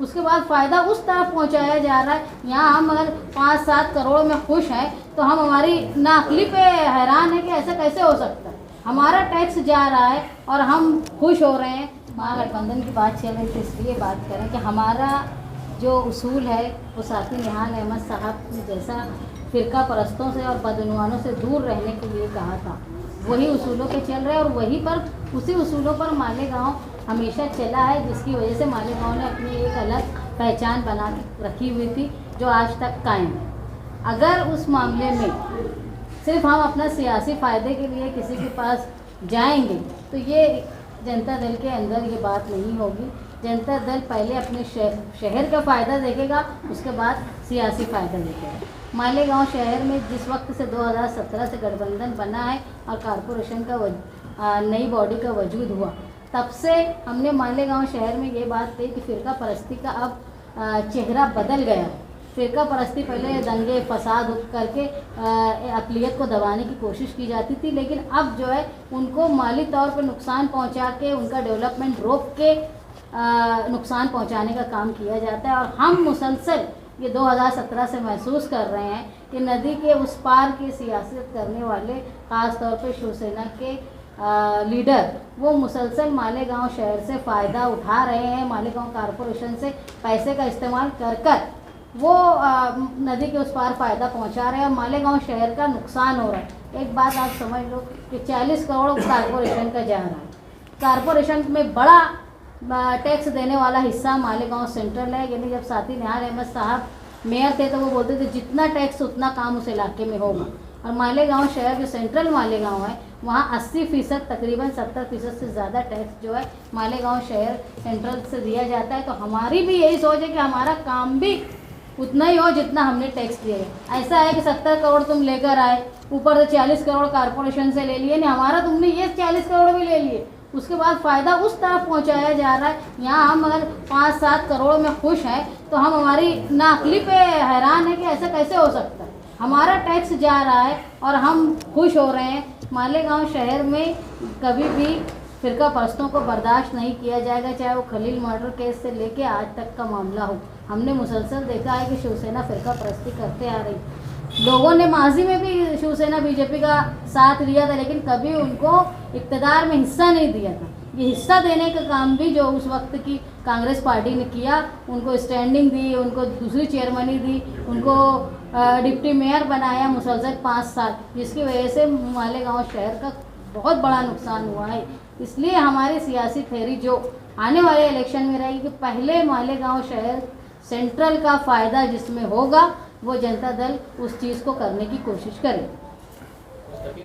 उसके बाद फ़ायदा उस तरफ पहुंचाया जा रहा है। यहाँ हम अगर 5-7 करोड़ में खुश हैं तो हम हमारी नाकली पे हैरान है कि ऐसा कैसे हो सकता है। हमारा टैक्स जा रहा है और हम खुश हो रहे हैं। महागठबंधन की बात चल रही थी, इसलिए बात करें कि हमारा जो उसूल है वो साथी निहाल अहमद साहब ने जैसा फ़िरका परस्तों से और बदनवानों से दूर रहने के लिए कहा था, वही उसूलों पे चल रहे हैं और वहीं पर उसी उसूलों पर मालेगांव हमेशा चला है, जिसकी वजह से मालेगांव ने अपनी एक अलग पहचान बना के रखी हुई थी जो आज तक कायम है। अगर उस मामले में सिर्फ हम अपना सियासी फ़ायदे के लिए किसी के पास जाएंगे तो ये जनता दल के अंदर ये बात नहीं होगी। जनता दल पहले अपने शहर का फ़ायदा देखेगा, उसके बाद सियासी फ़ायदा देखेगा। मालेगांव शहर में जिस वक्त से 2017 से गठबंधन बना है और कॉरपोरेशन का नई बॉडी का वजूद हुआ, तब से हमने मालेगांव शहर में ये बात कही कि फ़िरका परस्ती का अब चेहरा बदल गया है। फ़िरका परस्ती पहले दंगे फसाद करके अक़लियत को दबाने की कोशिश की जाती थी, लेकिन अब जो है उनको माली तौर पर नुकसान पहुंचा के, उनका डेवलपमेंट रोक के नुकसान पहुंचाने का काम किया जाता है। और हम मुसलसल ये 2017 से महसूस कर रहे हैं कि नदी के उस पार की सियासत करने वाले, ख़ास तौर पे शिवसेना के लीडर, वो मुसलसल मालेगांव शहर से फ़ायदा उठा रहे हैं। मालेगांव कॉरपोरेशन से पैसे का इस्तेमाल कर वो नदी के उस पार फ़ायदा पहुंचा रहे हैं और मालेगांव शहर का नुकसान हो रहा है। एक बात आप समझ लो कि 40 करोड़ कॉरपोरेशन का जा रहा है। कॉरपोरेशन में बड़ा टैक्स देने वाला हिस्सा मालेगांव सेंट्रल है। यानी जब साथी निहाल अहमद साहब मेयर थे तो वो बोलते थे जितना टैक्स उतना काम उस इलाके में होगा। और मालेगांव शहर जो सेंट्रल मालेगांव है, वहाँ 80% तकरीबन 70% से ज़्यादा टैक्स जो है मालेगांव शहर सेंट्रल से दिया जाता है। तो हमारी भी यही सोच है कि हमारा काम भी उतना ही हो जितना हमने टैक्स दिया है। ऐसा है कि 70 करोड़ तुम लेकर आए, ऊपर से 40 करोड़ कॉरपोरेशन से ले लिए, नहीं हमारा तुमने ये 40 करोड़ भी ले लिए, उसके बाद फ़ायदा उस तरफ पहुंचाया जा रहा है। यहाँ हम अगर 5-7 करोड़ में खुश हैं तो हम हमारी नाकली पे हैरान है कि ऐसा कैसे हो सकता है। हमारा टैक्स जा रहा है और हम खुश हो रहे हैं। मालेगांव शहर में कभी भी फ़िरका परस्तों को बर्दाश्त नहीं किया जाएगा, चाहे वो खलील मर्डर केस से लेके आज तक का मामला हो। हमने मुसलसल देखा है कि शिवसेना फ़िरका परस्ती करते आ रही। लोगों ने माजी में भी शिवसेना बीजेपी का साथ लिया था, लेकिन कभी उनको इक़्तिदार में हिस्सा नहीं दिया था। ये हिस्सा देने का काम भी जो उस वक्त की कांग्रेस पार्टी ने किया, उनको स्टैंडिंग दी, उनको दूसरी चेयरमैनी दी, उनको डिप्टी मेयर बनाया मुसलसल 5 साल, जिसकी वजह से मालेगांव शहर का बहुत बड़ा नुकसान हुआ है। इसलिए हमारी सियासी थ्योरी जो आने वाले इलेक्शन में रहेगी कि पहले मालेगांव शहर सेंट्रल का फ़ायदा जिसमें होगा, वो जनता दल उस चीज़ को करने की कोशिश करे।